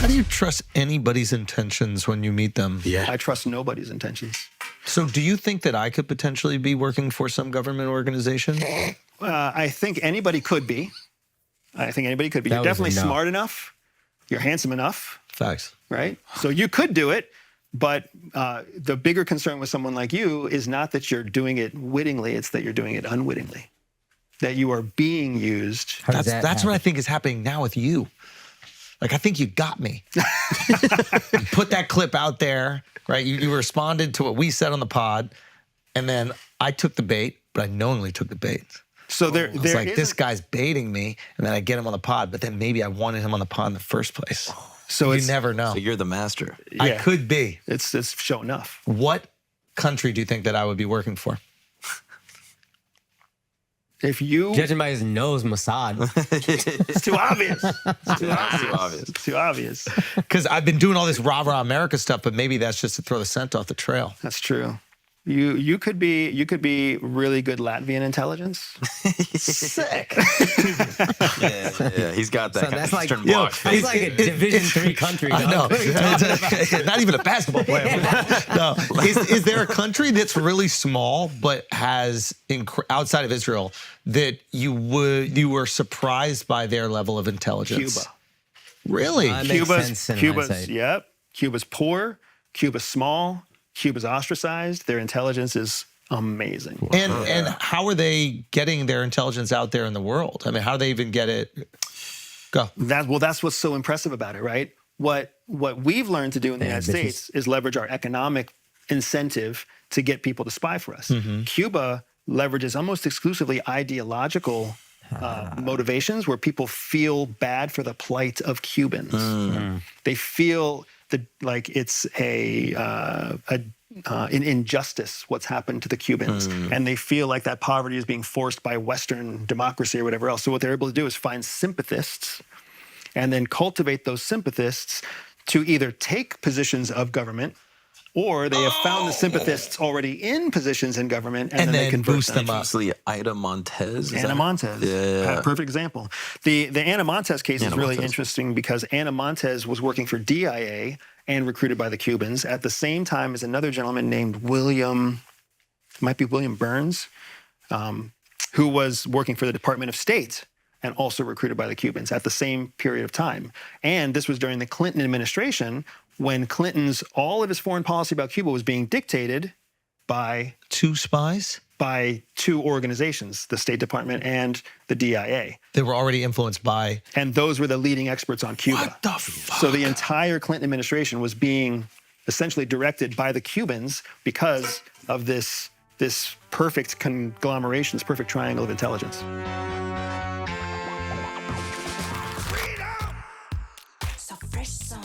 How do you trust anybody's intentions when you meet them? Yeah. I trust nobody's intentions. So do you think that I could potentially be working for some government organization? I think anybody could be. I think anybody could be. That You're was a definitely no. smart enough. You're handsome enough, Facts. right? So you could do it. But the bigger concern with someone like you is not that you're doing it wittingly, it's that you're doing it unwittingly. That you are being used. How does That's what I think is happening now with you. Like, I think you got me. You put that clip out there, right? You responded to what we said on the pod, and then I took the bait, but I knowingly took the bait. So It's like, this guy's baiting me, and then I get him on the pod, but then maybe I wanted him on the pod in the first place. So You never know. So you're the master. I could be. It's show enough. What country do you think that I would be working for? If you Judging by his nose, Mossad. it's too obvious. It's too Too obvious. obvious. It's too obvious. Because I've been doing all this rah-rah America stuff, but maybe that's just to throw the scent off the trail. That's true. You could be really good Latvian intelligence. Sick. Yeah, he's got that So kind that's of like- Eastern Yo, Bloc It's face. like a Division III country. I know. dog. Not even a basketball player. No. Is there a country that's really small but has outside of Israel that you were surprised by their level of intelligence? Cuba. Really? That makes sense in hindsight. Yep. Cuba's poor. Cuba's small. Cuba's ostracized. Their intelligence is amazing. And how are they getting their intelligence out there in the world? I mean, how do they even get it? Go. That's what's so impressive about it, right? What we've learned to do in the United States is leverage our economic incentive to get people to spy for us. Cuba leverages almost exclusively ideological motivations where people feel bad for the plight of Cubans. They feel like it's an injustice what's happened to the Cubans, and they feel like that poverty is being forced by Western democracy or whatever else. So what they're able to do is find sympathists and then cultivate those sympathists to either take positions of government, or they have found the sympathists already in positions in government, and then they convert boost them up. Obviously, Ida Montez. Anna Montez. Yeah. Perfect example. The Anna Montez case is Anna really Montez. interesting because Anna Montez was working for DIA and recruited by the Cubans at the same time as another gentleman named William Burns, who was working for the Department of State and also recruited by the Cubans at the same period of time. And this was during the Clinton administration when all of his foreign policy about Cuba was being dictated by Two spies? by two organizations, the State Department and the DIA. They were already influenced by. And those were the leading experts on Cuba. What the fuck? So the entire Clinton administration was being essentially directed by the Cubans because of this perfect conglomeration, this perfect triangle of intelligence. So fresh, son.